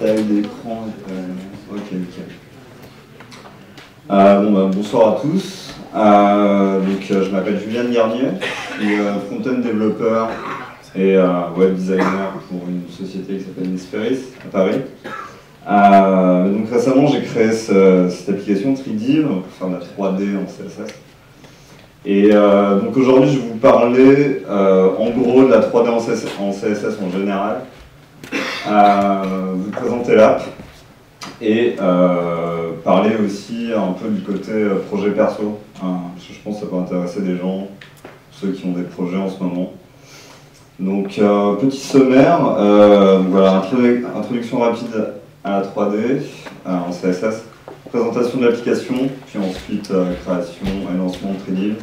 Taille d'écran. Ok, nickel. Bonsoir à tous. Je m'appelle Julien Garnier, je suis front-end développeur et web designer pour une société qui s'appelle Nisperis à Paris. Donc récemment j'ai créé cette application Tridiv pour faire de la 3D en CSS. Et donc aujourd'hui je vais vous parler en gros de la 3D en CSS en général, vous présenter l'app et parler aussi un peu du côté projet perso, parce que je pense que ça peut intéresser des gens, ceux qui ont des projets en ce moment. Donc petit sommaire, voilà, introduction rapide à la 3D en CSS, présentation de l'application, puis ensuite création et lancement de Tridiv,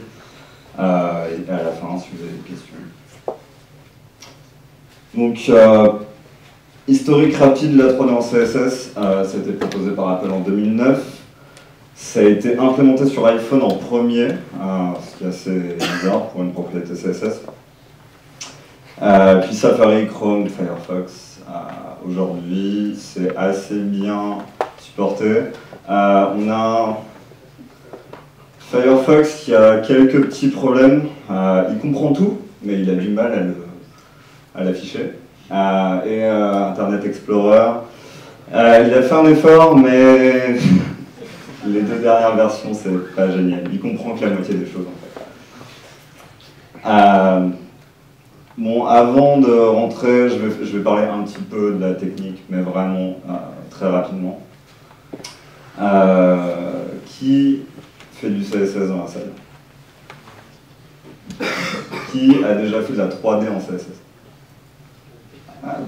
et à la fin si vous avez des questions. Donc historique rapide de la 3D en CSS, ça a été proposé par Apple en 2009. Ça a été implémenté sur iPhone en premier, ce qui est assez bizarre pour une propriété CSS. Puis Safari, Chrome, Firefox, aujourd'hui c'est assez bien supporté. On a Firefox qui a quelques petits problèmes, il comprend tout, mais il a du mal à l'afficher. Et Internet Explorer, il a fait un effort, mais les deux dernières versions c'est pas génial, il comprend que la moitié des choses en fait. Bon, avant de rentrer, je vais parler un petit peu de la technique, mais vraiment très rapidement. Qui fait du CSS dans la salle? Qui a déjà fait de la 3D en CSS?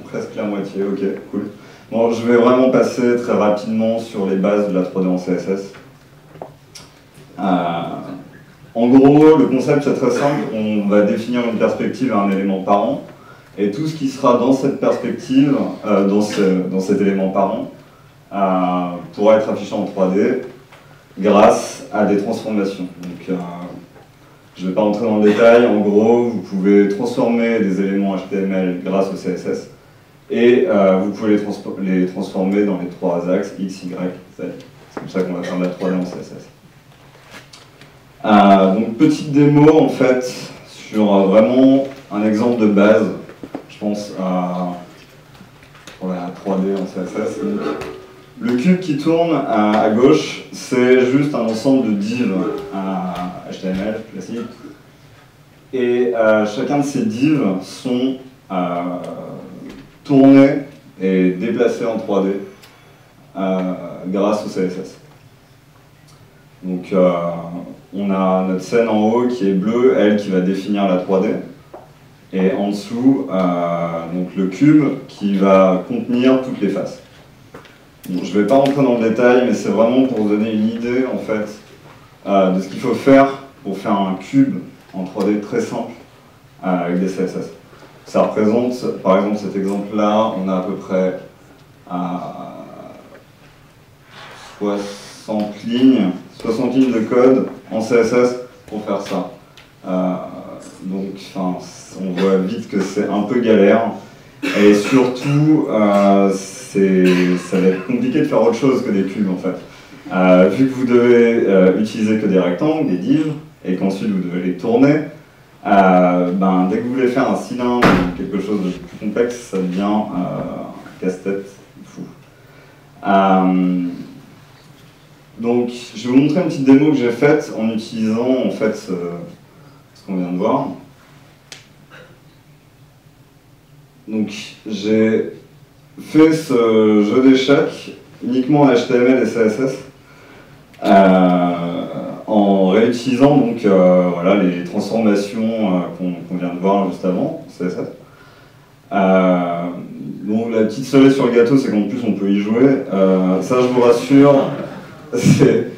Presque la moitié, ok, cool. Bon, je vais vraiment passer très rapidement sur les bases de la 3D en CSS. En gros, le concept c'est très simple, on va définir une perspective à un élément parent, et tout ce qui sera dans cette perspective, dans cet élément parent, pourra être affiché en 3D grâce à des transformations. Donc, je ne vais pas rentrer dans le détail, en gros, vous pouvez transformer des éléments HTML grâce au CSS, et vous pouvez les transformer dans les trois axes X, Y, Z. C'est comme ça qu'on va faire de la 3D en CSS. Donc petite démo en fait sur vraiment un exemple de base, je pense pour la 3D en CSS. Donc, le cube qui tourne à gauche, c'est juste un ensemble de divs HTML classique. Et chacun de ces divs sont tournés et déplacés en 3D grâce au CSS. Donc on a notre scène en haut qui est bleue, elle qui va définir la 3D. Et en dessous, donc le cube qui va contenir toutes les faces. Bon, je ne vais pas rentrer dans le détail, mais c'est vraiment pour vous donner une idée en fait, de ce qu'il faut faire pour faire un cube en 3D très simple avec des CSS. Ça représente, par exemple cet exemple-là, on a à peu près 60 lignes de code en CSS pour faire ça. Donc on voit vite que c'est un peu galère. Et surtout, ça va être compliqué de faire autre chose que des cubes en fait. Vu que vous devez utiliser que des rectangles, des divs, et qu'ensuite vous devez les tourner, dès que vous voulez faire un cylindre ou quelque chose de plus complexe, ça devient un casse-tête fou. Donc, je vais vous montrer une petite démo que j'ai faite en utilisant en fait ce qu'on vient de voir. Donc, j'ai fait ce jeu d'échecs uniquement en HTML et CSS en réutilisant donc voilà les transformations qu'on vient de voir juste avant en CSS. Donc, la petite cerise sur le gâteau, c'est qu'en plus on peut y jouer. Ça, je vous rassure. C'est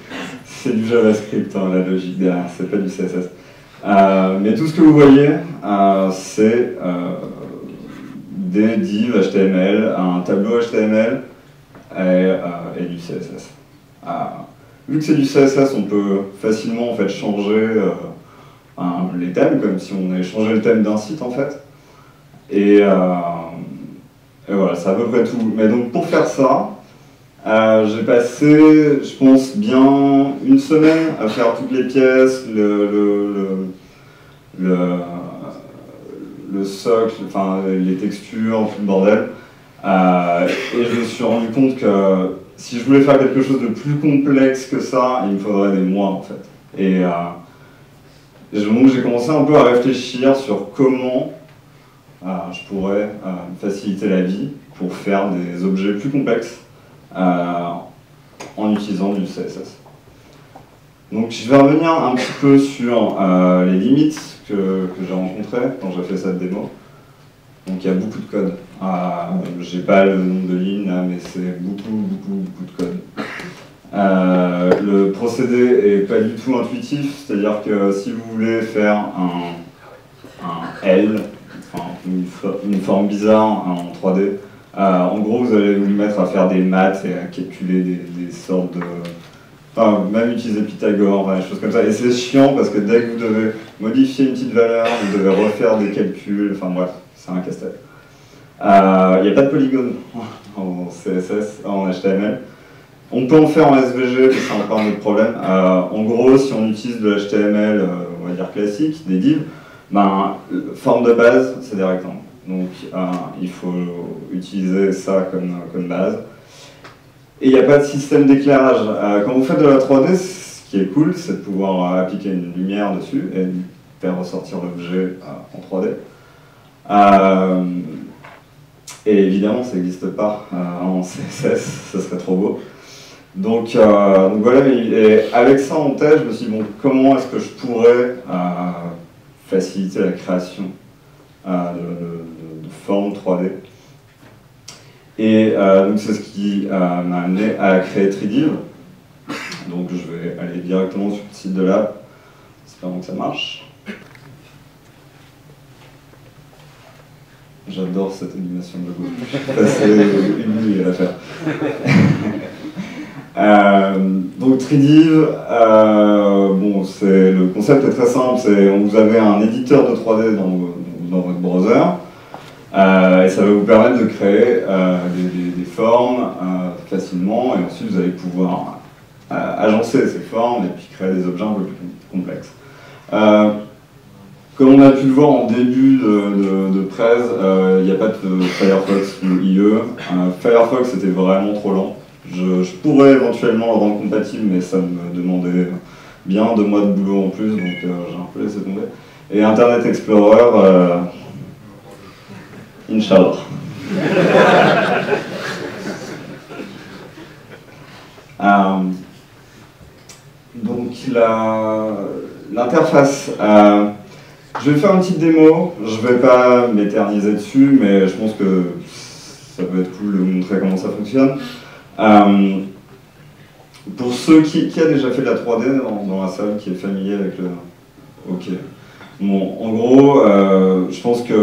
du JavaScript, hein, la logique derrière, c'est pas du CSS. Mais tout ce que vous voyez, c'est des divs HTML, un tableau HTML et du CSS. Vu que c'est du CSS, on peut facilement en fait, changer les thèmes, comme si on avait changé le thème d'un site en fait. Et Et voilà, c'est à peu près tout. Mais donc pour faire ça, j'ai passé, je pense, bien une semaine à faire toutes les pièces, le socle, enfin les textures, tout le bordel. Et je me suis rendu compte que si je voulais faire quelque chose de plus complexe que ça, il me faudrait des mois en fait. Et donc j'ai commencé un peu à réfléchir sur comment je pourrais faciliter la vie pour faire des objets plus complexes en utilisant du CSS. Donc je vais revenir un petit peu sur les limites que j'ai rencontrées quand j'ai fait cette démo. Donc il y a beaucoup de code. J'ai pas le nombre de lignes là, mais c'est beaucoup de code. Le procédé est pas du tout intuitif, c'est-à-dire que si vous voulez faire un L, enfin, une forme bizarre en 3D, en gros vous allez vous mettre à faire des maths et à calculer des sortes de... Enfin, même utiliser Pythagore, enfin, des choses comme ça. Et c'est chiant parce que dès que vous devez modifier une petite valeur, vous devez refaire des calculs, enfin bref, c'est un casse-tête. Il n'y a pas de polygone en CSS, en HTML. On peut en faire en SVG, mais c'est encore un autre problème. En gros, si on utilise de l'HTML, on va dire classique, des divs, ben, forme de base, c'est des rectangles. Donc il faut utiliser ça comme base. Et il n'y a pas de système d'éclairage. Quand vous faites de la 3D, ce qui est cool, c'est de pouvoir appliquer une lumière dessus et faire ressortir l'objet en 3D. Et évidemment, ça n'existe pas en CSS, ça serait trop beau. Donc voilà, et avec ça en tête, je me suis dit, bon, comment est-ce que je pourrais faciliter la création de formes 3D. Et donc c'est ce qui m'a amené à créer Tridiv. Donc je vais aller directement sur le site de l'app, espérons que ça marche. J'adore cette animation de logo. J'ai passé une nuit à la faire. Donc Tridiv, bon, le concept est très simple, vous avez un éditeur de 3D dans votre browser, et ça va vous permettre de créer des formes facilement, et ensuite vous allez pouvoir agencer ces formes et puis créer des objets un peu plus complexes. Comme on a pu le voir en début de presse, il n'y a pas de Firefox ou IE. Firefox était vraiment trop lent. Je pourrais éventuellement le rendre compatible, mais ça me demandait bien 2 mois de boulot en plus, donc j'ai un peu laissé tomber. Et Internet Explorer, Inch'Allah. Donc l'interface, je vais faire une petite démo, je ne vais pas m'éterniser dessus, mais je pense que ça peut être cool de vous montrer comment ça fonctionne. Pour ceux qui a déjà fait de la 3D dans la salle, qui est familier avec le... Ok. Bon, en gros, je pense que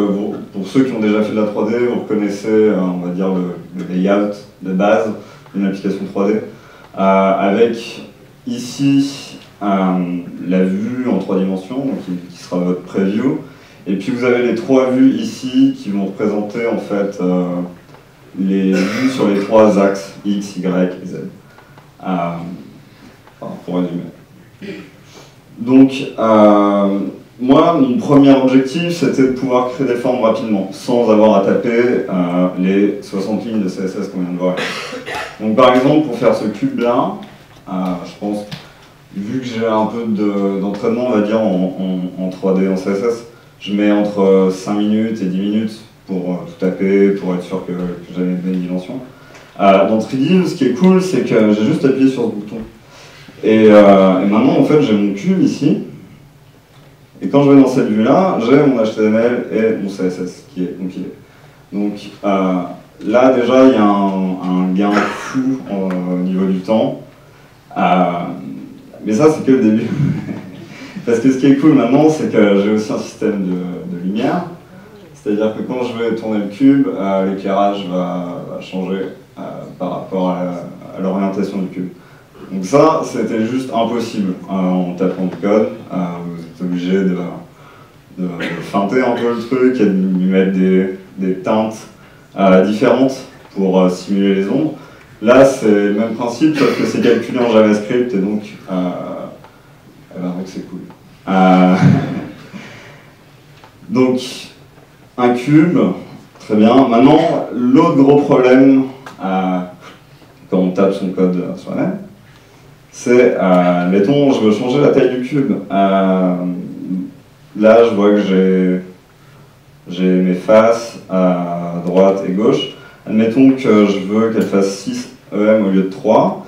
pour ceux qui ont déjà fait de la 3D, vous reconnaissez, on va dire, le layout de base d'une application 3D, avec ici la vue en 3 dimensions, donc qui sera votre preview, et puis vous avez les 3 vues ici qui vont représenter en fait les vues sur les 3 axes X, Y et Z. Pour résumer. Donc, moi, mon premier objectif, c'était de pouvoir créer des formes rapidement, sans avoir à taper les 60 lignes de CSS qu'on vient de voir. Donc, par exemple, pour faire ce cube-là, je pense, vu que j'ai un peu d'entraînement, on va dire, en 3D, en CSS, je mets entre 5 minutes et 10 minutes pour tout taper, pour être sûr que j'avais une bonne dimension. Dans Tridiv, ce qui est cool, c'est que j'ai juste appuyé sur ce bouton. Et maintenant, en fait, j'ai mon cube ici. Et quand je vais dans cette vue-là, j'ai mon HTML et mon CSS qui est compilé. Donc là, déjà, il y a un gain fou au niveau du temps. Mais ça, c'est que le début. Parce que ce qui est cool maintenant, c'est que j'ai aussi un système de lumière. C'est-à-dire que quand je vais tourner le cube, l'éclairage va changer par rapport à l'orientation du cube. Donc ça, c'était juste impossible en tapant le code. Vous êtes obligé de feinter un peu le truc et de lui mettre des teintes différentes pour simuler les ombres. Là, c'est le même principe, sauf que c'est calculé en JavaScript, et donc c'est cool. Donc, un cube, très bien. Maintenant, l'autre gros problème, quand on tape son code soi-même, c'est, mettons, je veux changer la taille du cube. Là, je vois que j'ai mes faces à droite et gauche. Admettons que je veux qu'elle fasse 6 EM au lieu de 3.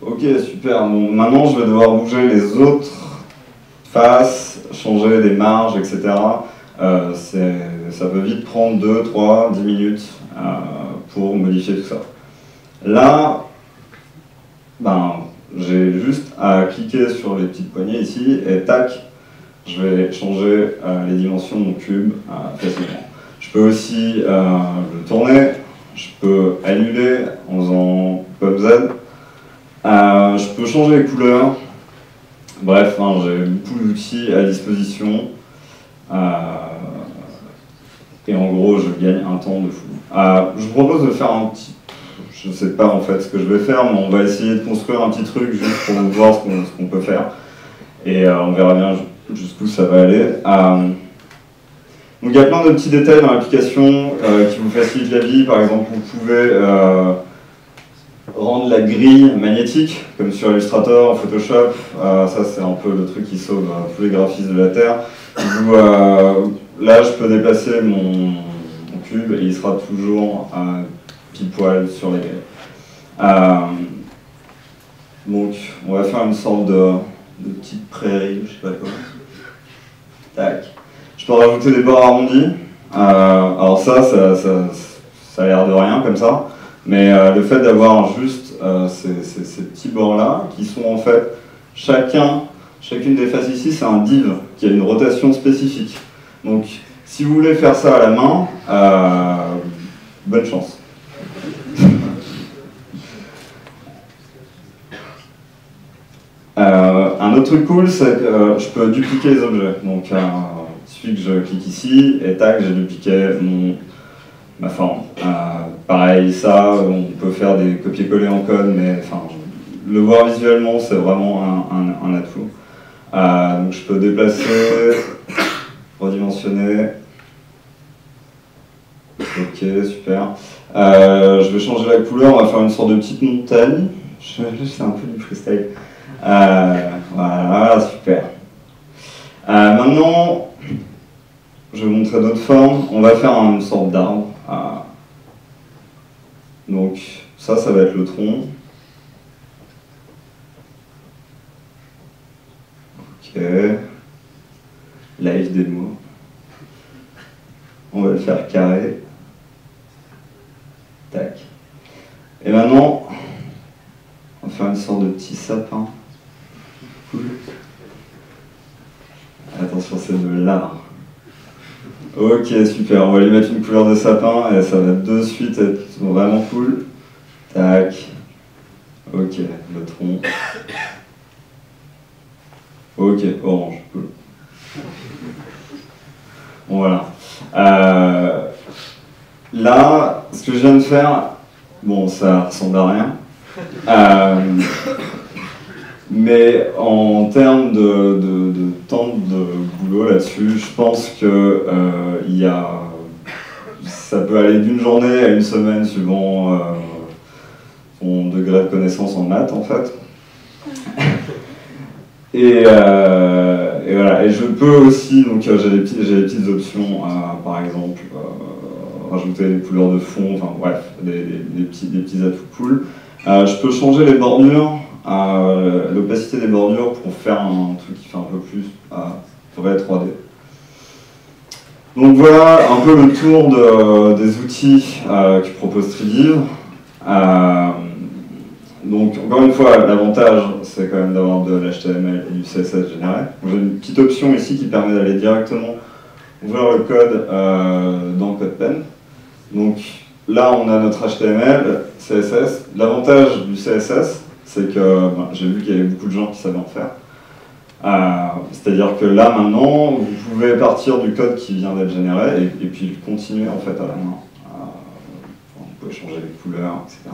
Ok, super. Bon, maintenant, je vais devoir bouger les autres faces, changer des marges, etc. Ça peut vite prendre 2, 3, 10 minutes pour modifier tout ça. Là, j'ai juste à cliquer sur les petites poignées ici, et tac, je vais changer les dimensions de mon cube facilement. Je peux aussi le tourner, je peux annuler en faisant Pop Z, je peux changer les couleurs. Bref, j'ai beaucoup d'outils à disposition. Et en gros, je gagne un temps de fou. Je vous propose de faire un petit... Je ne sais pas en fait ce que je vais faire, mais on va essayer de construire un petit truc juste pour voir ce qu'on peut faire. Et on verra bien jusqu'où ça va aller. Donc il y a plein de petits détails dans l'application qui vous facilitent la vie. Par exemple, vous pouvez rendre la grille magnétique, comme sur Illustrator, Photoshop. Ça, c'est un peu le truc qui sauve tous les graphistes de la Terre. Là, je peux déplacer mon cube et il sera toujours pile poil sur les grilles. Donc, on va faire une sorte de petite prairie, je sais pas quoi. Tac. Je peux rajouter des bords arrondis. Alors ça a l'air de rien comme ça. Mais le fait d'avoir juste ces petits bords-là, qui sont en fait chacune des faces ici, c'est un div qui a une rotation spécifique. Donc, si vous voulez faire ça à la main, bonne chance. Un autre truc cool, c'est que je peux dupliquer les objets. Donc, il suffit que je clique ici, et tac, j'ai dupliqué ma forme. Pareil, ça, on peut faire des copier-coller en code, mais le voir visuellement, c'est vraiment un atout. Donc, je peux déplacer, redimensionner. Ok, super. Je vais changer la couleur, on va faire une sorte de petite montagne. C'est un peu du freestyle. Voilà, super. Maintenant, je vais vous montrer d'autres formes. On va faire une sorte d'arbre. Donc, ça va être le tronc. Ok. Live démo. On va le faire carré. Tac. Et maintenant, on va faire une sorte de petit sapin. Cool. Attention, c'est de l'art. Ok, super. On va lui mettre une couleur de sapin et ça va de suite être vraiment cool. Tac. Ok, le tronc. Ok, orange. Cool. Bon, voilà. Là, ce que je viens de faire, bon, ça ressemble à rien. Mais en termes de temps de boulot là-dessus, je pense que ça peut aller d'une journée à une semaine suivant son degré de connaissance en maths en fait. Et voilà. Et je peux aussi, donc j'ai des petites options, par exemple rajouter des couleurs de fond, enfin bref, des petits atouts cool. Je peux changer les bordures. L'opacité des bordures pour faire un truc qui fait un peu plus vrai 3D. Donc voilà un peu le tour des outils que propose Tridiv. Donc encore une fois, l'avantage c'est quand même d'avoir de l'HTML et du CSS généré. J'ai une petite option ici qui permet d'aller directement ouvrir le code dans CodePen. Donc là on a notre HTML, CSS. L'avantage du CSS, c'est que j'ai vu qu'il y avait beaucoup de gens qui savaient en faire. C'est-à-dire que là, maintenant, vous pouvez partir du code qui vient d'être généré et puis le continuer en fait à la main. pouvez changer les couleurs, etc.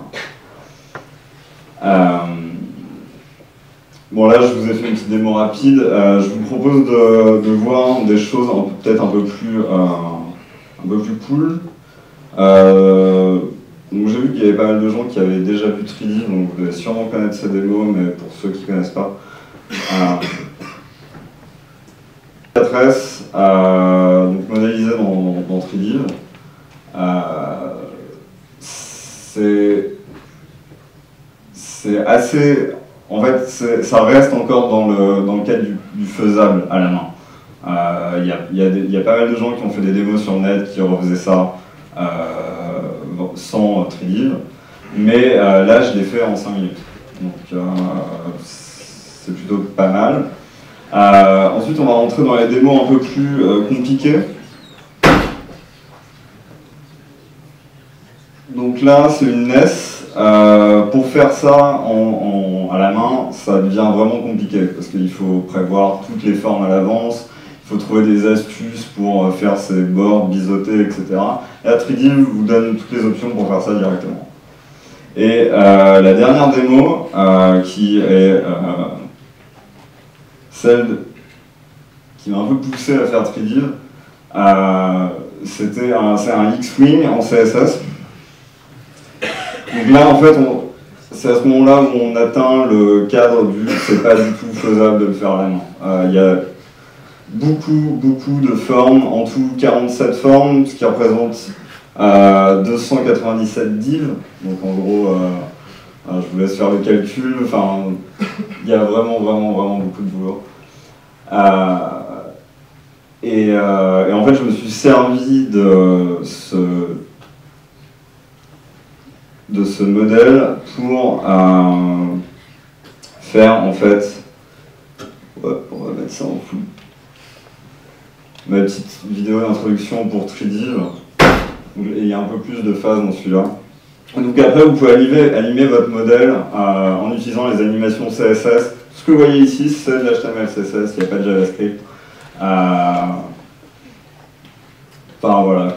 Bon là je vous ai fait une petite démo rapide, je vous propose de voir des choses peut-être un peu plus cool. Donc j'ai vu qu'il y avait pas mal de gens qui avaient déjà vu 3D, donc vous devez sûrement connaître ces démos, mais pour ceux qui ne connaissent pas. 4S, donc modélisé dans 3D, c'est assez... En fait, ça reste encore dans le cadre du faisable à la main. Il y a pas mal de gens qui ont fait des démos sur le net qui refaisaient ça sans 3D, mais là je l'ai fait en 5 minutes. Donc c'est plutôt pas mal. Ensuite, on va rentrer dans les démos un peu plus compliquées. Donc là, c'est une NES. Pour faire ça à la main, ça devient vraiment compliqué parce qu'il faut prévoir toutes les formes à l'avance, il faut trouver des astuces pour faire ces bords biseautés, etc. Et la 3D vous donne toutes les options pour faire ça directement. Et la dernière démo, qui est celle qui m'a un peu poussé à faire 3D, c'est un X-Wing en CSS. Donc là, en fait, c'est à ce moment-là où on atteint le cadre du c'est pas du tout faisable de le faire à la main. Il y a beaucoup de formes, en tout 47 formes, ce qui représente 297 divs. Donc en gros, je vous laisse faire le calcul. Enfin, il y a vraiment beaucoup de boulot. Et en fait, je me suis servi de ce modèle pour faire en fait, on va mettre ça en flou, ma petite vidéo d'introduction pour 3D. Il y a un peu plus de phases dans celui-là. Donc après vous pouvez animer votre modèle en utilisant les animations CSS. Tout ce que vous voyez ici c'est de l'HTML, CSS, il n'y a pas de JavaScript. Enfin voilà,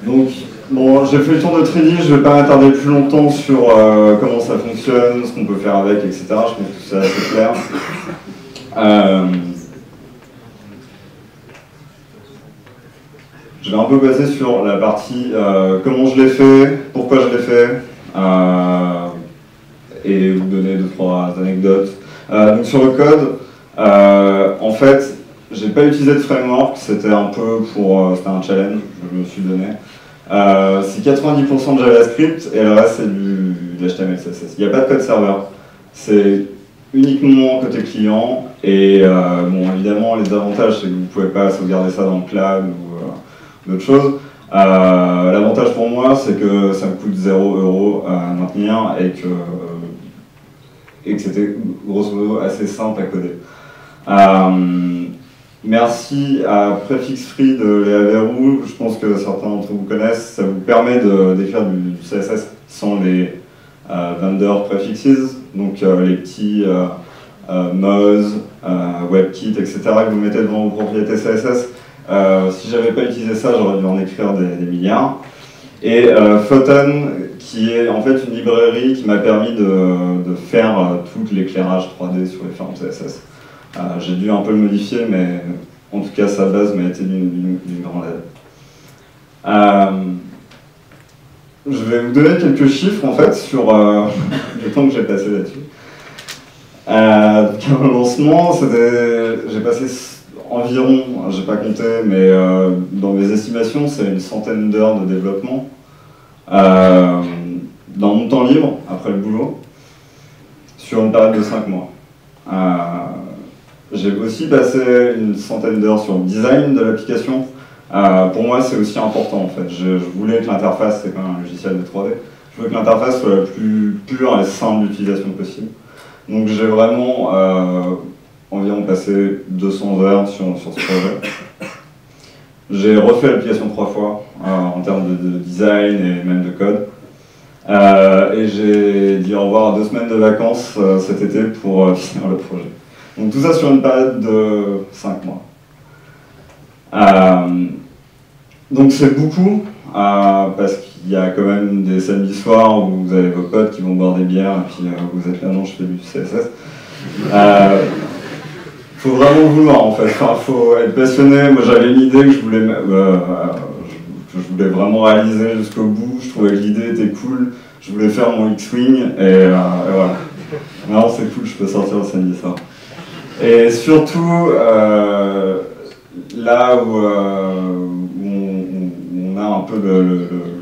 Donc, bon, j'ai fait le tour de 3D, je ne vais pas m'attarder plus longtemps sur comment ça fonctionne, ce qu'on peut faire avec, etc. Je pense que c'est assez clair. Je vais un peu passer sur la partie comment je l'ai fait, pourquoi je l'ai fait, et vous donner 2-3 anecdotes. Donc sur le code, en fait, j'ai pas utilisé de framework, c'était un peu pour... c'était un challenge que je me suis donné. C'est 90% de JavaScript et le reste c'est de l'HTML, CSS. Il n'y a pas de code serveur. C'est uniquement côté client et bon, évidemment les avantages c'est que vous ne pouvez pas sauvegarder ça dans le cloud ou d'autres choses. L'avantage pour moi c'est que ça me coûte 0 € à maintenir et que c'était grosso modo assez simple à coder. Merci à Prefix Free de Léa Verrou, je pense que certains d'entre vous connaissent, ça vous permet d'écrire du CSS sans les vendor prefixes, donc les petits Moz, WebKit, etc. que vous mettez devant vos propriétés CSS. Si j'avais pas utilisé ça, j'aurais dû en écrire des milliards. Et Photon, qui est en fait une librairie qui m'a permis de faire tout l'éclairage 3D sur les formes CSS. J'ai dû un peu le modifier, mais en tout cas sa base m'a été d'une grande aide. Je vais vous donner quelques chiffres en fait sur le temps que j'ai passé là-dessus. Donc à mon lancement, j'ai passé environ, j'ai pas compté, mais dans mes estimations, c'est une centaine d'heures de développement. Dans mon temps libre, après le boulot, sur une période de 5 mois. J'ai aussi passé une centaine d'heures sur le design de l'application. Pour moi, c'est aussi important en fait. Je voulais que l'interface, c'est quand même un logiciel de 3D, je voulais que l'interface soit la plus pure et simple d'utilisation possible. Donc j'ai vraiment environ passé 200 heures sur ce projet. J'ai refait l'application 3 fois en termes de design et même de code. Et j'ai dit au revoir à 2 semaines de vacances cet été pour finir le projet. Donc tout ça sur une période de 5 mois. Donc c'est beaucoup, parce qu'il y a quand même des samedis soirs où vous avez vos potes qui vont boire des bières et puis vous êtes là, non, je fais du CSS. Faut vraiment vouloir en fait, enfin, faut être passionné. Moi j'avais une idée que je voulais vraiment réaliser jusqu'au bout, je trouvais que l'idée était cool, je voulais faire mon X-Wing et voilà. Maintenant c'est cool, je peux sortir le samedi soir. Et surtout, là où on a un peu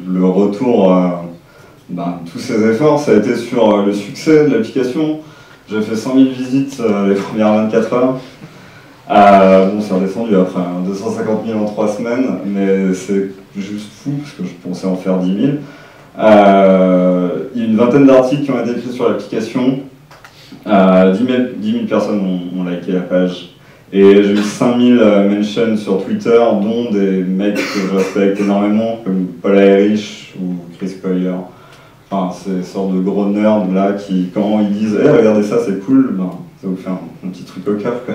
le retour de tous ces efforts, ça a été sur le succès de l'application. J'ai fait 100 000 visites les premières 24 heures. Bon, c'est redescendu après, 250 000 en 3 semaines, mais c'est juste fou, parce que je pensais en faire 10 000. Il y a une vingtaine d'articles qui ont été écrits sur l'application. 10 000 personnes ont liké la page. Et j'ai eu 5 000 mentions sur Twitter, dont des mecs que je respecte énormément, comme Paul Aerich ou Chris Collier. Enfin, ces sortes de gros nerds là qui, quand ils disent hey, regardez ça, c'est cool, ben, ça vous fait un petit truc au cœur, quoi.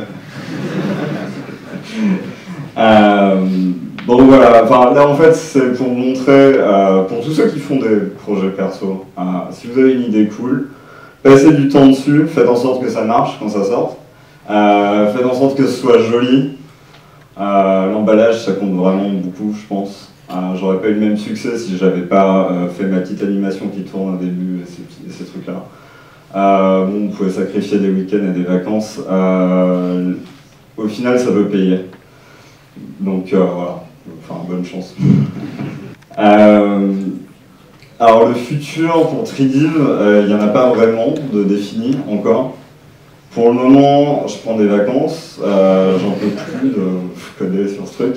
Bon voilà, enfin, là en fait c'est pour montrer, pour tous ceux qui font des projets perso, si vous avez une idée cool, passez du temps dessus, faites en sorte que ça marche quand ça sort, faites en sorte que ce soit joli, l'emballage ça compte vraiment beaucoup je pense. J'aurais pas eu le même succès si j'avais pas fait ma petite animation qui tourne au début et ces trucs-là. Bon, vous pouvez sacrifier des week-ends et des vacances. Au final, ça peut payer. Donc voilà, enfin bonne chance. Alors le futur pour Tridiv, il n'y en a pas vraiment de défini encore. Pour le moment, je prends des vacances, j'en peux plus de coder sur ce truc.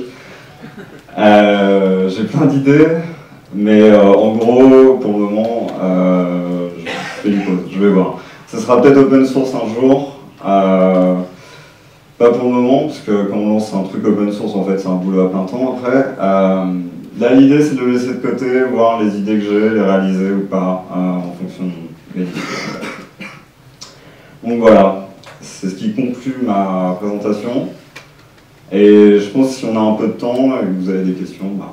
J'ai plein d'idées, mais en gros, pour le moment, je fais une pause, je vais voir. Ce sera peut-être open source un jour, pas pour le moment, parce que quand on lance un truc open source, en fait, c'est un boulot à plein temps après. Là, l'idée, c'est de le laisser de côté, voir les idées que j'ai, les réaliser ou pas, en fonction de mes idées. Donc voilà, c'est ce qui conclut ma présentation. Et je pense que si on a un peu de temps et que vous avez des questions, bah,